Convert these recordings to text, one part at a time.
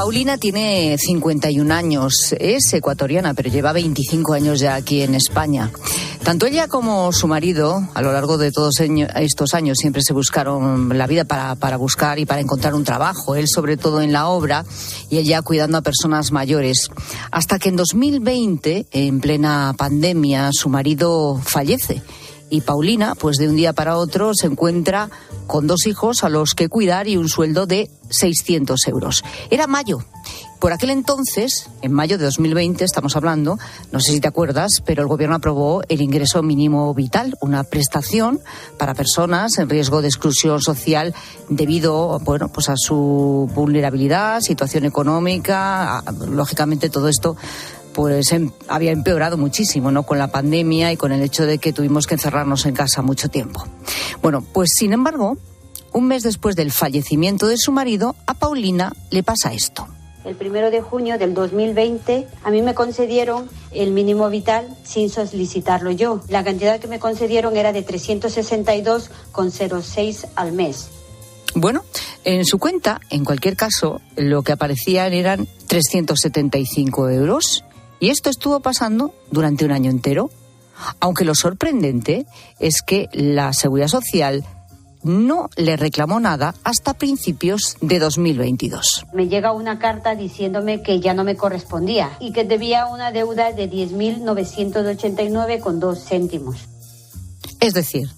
Paulina tiene 51 años, es ecuatoriana, pero lleva 25 años ya aquí en España. Tanto ella como su marido, a lo largo de todos estos años, siempre se buscaron la vida para buscar y para encontrar un trabajo. Él, sobre todo, en la obra, y ella cuidando a personas mayores. Hasta que en 2020, en plena pandemia, su marido fallece. Y Paulina, pues de un día para otro, se encuentra con 2 hijos a los que cuidar y un sueldo de 600 euros. Era mayo. Por aquel entonces, en mayo de 2020, estamos hablando, no sé si te acuerdas, pero el gobierno aprobó el ingreso mínimo vital, una prestación para personas en riesgo de exclusión social debido, bueno, pues a su vulnerabilidad, situación económica. Lógicamente todo esto pues había empeorado muchísimo, ¿no?, con la pandemia y con el hecho de que tuvimos que encerrarnos en casa mucho tiempo. Bueno, pues sin embargo, un mes después del fallecimiento de su marido, a Paulina le pasa esto. El 1 de junio del 2020 a mí me concedieron el mínimo vital sin solicitarlo yo. La cantidad que me concedieron era de 362,06 al mes. Bueno, en su cuenta, en cualquier caso, lo que aparecían eran 375 euros. Y esto estuvo pasando durante un año entero. Aunque lo sorprendente es que la Seguridad Social no le reclamó nada hasta principios de 2022. Me llega una carta diciéndome que ya no me correspondía y que debía una deuda de 10.989,2 céntimos. Es decir,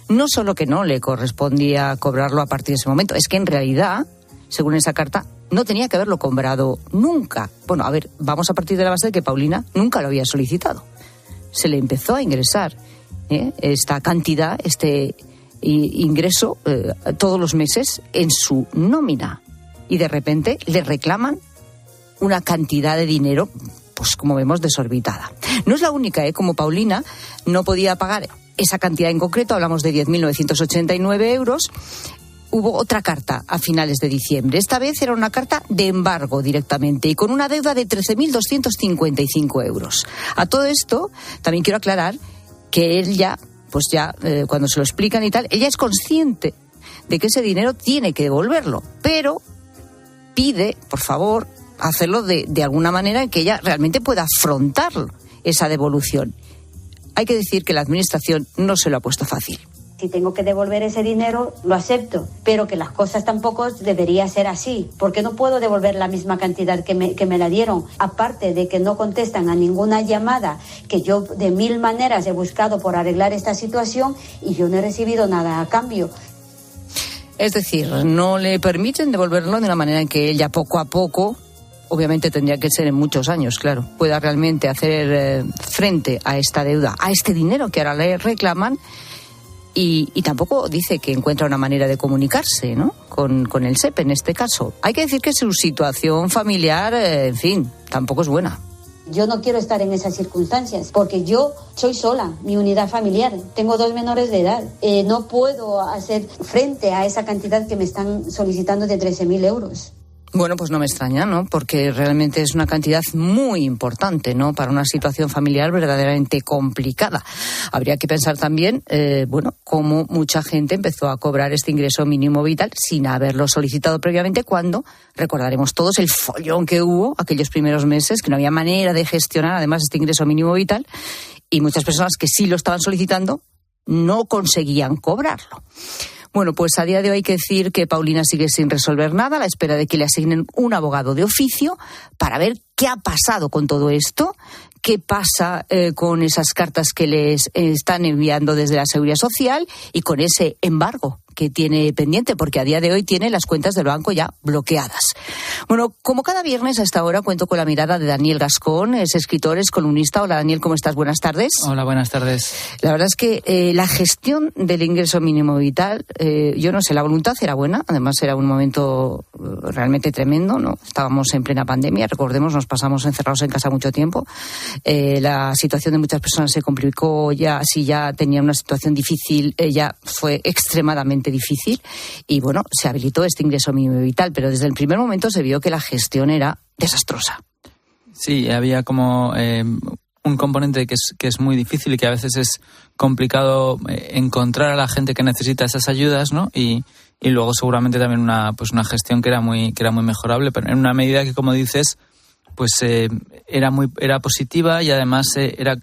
no solo que no le correspondía cobrarlo a partir de ese momento, es que en realidad, según esa carta, no tenía que haberlo cobrado nunca. Bueno, a ver, vamos a partir de la base de que Paulina nunca lo había solicitado. Se le empezó a ingresar esta cantidad, este ingreso todos los meses en su nómina. Y de repente le reclaman una cantidad de dinero, pues como vemos, desorbitada. No es la única, como Paulina no podía pagar esa cantidad en concreto, hablamos de 10.989 euros. Hubo otra carta a finales de diciembre. Esta vez era una carta de embargo directamente y con una deuda de 13.255 euros. A todo esto, también quiero aclarar que él ya, cuando se lo explican y tal, ella es consciente de que ese dinero tiene que devolverlo, pero pide, por favor, hacerlo de alguna manera en que ella realmente pueda afrontar esa devolución. Hay que decir que la Administración no se lo ha puesto fácil. Si tengo que devolver ese dinero, lo acepto, pero que las cosas tampoco debería ser así, porque no puedo devolver la misma cantidad que me la dieron, aparte de que no contestan a ninguna llamada, que yo de 1000 maneras he buscado por arreglar esta situación y yo no he recibido nada a cambio. Es decir, no le permiten devolverlo de una manera en que ella poco a poco, obviamente tendría que ser en muchos años, claro, pueda realmente hacer frente a esta deuda, a este dinero que ahora le reclaman. Y tampoco dice que encuentra una manera de comunicarse, ¿no?, con el SEP en este caso. Hay que decir que su situación familiar, en fin, tampoco es buena. Yo no quiero estar en esas circunstancias, porque yo soy sola, mi unidad familiar. Tengo 2 menores de edad. No puedo hacer frente a esa cantidad que me están solicitando de 13.000 euros. Bueno, pues no me extraña, ¿no?, porque realmente es una cantidad muy importante, ¿no?, para una situación familiar verdaderamente complicada. Habría que pensar también, cómo mucha gente empezó a cobrar este ingreso mínimo vital sin haberlo solicitado previamente, cuando recordaremos todos el follón que hubo aquellos primeros meses, que no había manera de gestionar además este ingreso mínimo vital, y muchas personas que sí lo estaban solicitando no conseguían cobrarlo. Bueno, pues a día de hoy hay que decir que Paulina sigue sin resolver nada, a la espera de que le asignen un abogado de oficio para ver qué ha pasado con todo esto, qué pasa con esas cartas que les están enviando desde la Seguridad Social y con ese embargo que tiene pendiente, porque a día de hoy tiene las cuentas del banco ya bloqueadas. Bueno, como cada viernes a esta hora cuento con la mirada de Daniel Gascón, es escritor, es columnista. Hola Daniel, ¿cómo estás? Buenas tardes. Hola, buenas tardes. La verdad es que la gestión del ingreso mínimo vital, yo no sé, la voluntad era buena, además era un momento realmente tremendo, ¿no? Estábamos en plena pandemia, recordemos, nos pasamos encerrados en casa mucho tiempo. La situación de muchas personas se complicó, ya si ya tenían una situación difícil, ya fue extremadamente difícil y bueno, se habilitó este ingreso mínimo vital, pero desde el primer momento se vio que la gestión era desastrosa. Sí, había como un componente que es muy difícil y que a veces es complicado encontrar a la gente que necesita esas ayudas, ¿no? Y y luego seguramente también una gestión que era muy mejorable, pero en una medida que, como dices, pues era positiva y además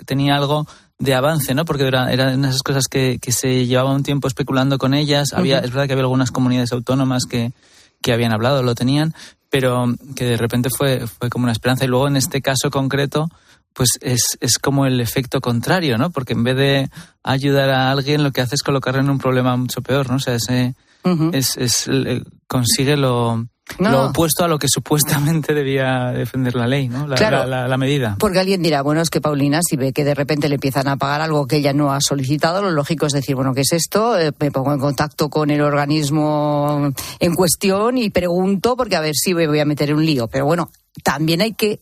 tenía algo de avance, ¿no? Porque eran esas cosas que se llevaba un tiempo especulando con ellas. Es verdad que había algunas comunidades autónomas que habían hablado, lo tenían, pero que de repente fue como una esperanza. Y luego en este caso concreto, pues es como el efecto contrario, ¿no? Porque en vez de ayudar a alguien, lo que hace es colocarle en un problema mucho peor, ¿no? O sea, consigue lo opuesto a lo que supuestamente debía defender la ley, ¿no? La medida. Porque alguien dirá, bueno, es que Paulina, si ve que de repente le empiezan a pagar algo que ella no ha solicitado, lo lógico es decir, bueno, ¿qué es esto? Me pongo en contacto con el organismo en cuestión y pregunto, porque a ver si me voy a meter en un lío. Pero bueno, también hay que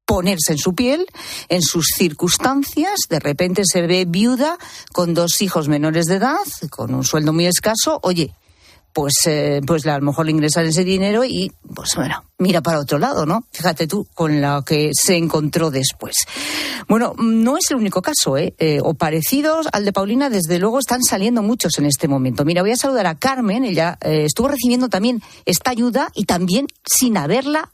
ponerse en su piel, en sus circunstancias. De repente se ve viuda con 2 hijos menores de edad, con un sueldo muy escaso. Oye, pues a lo mejor le ingresan ese dinero y, pues bueno, mira para otro lado, ¿no? Fíjate tú con lo que se encontró después. Bueno, no es el único caso, o parecidos al de Paulina, desde luego están saliendo muchos en este momento. Mira, voy a saludar a Carmen, ella estuvo recibiendo también esta ayuda y también sin haberla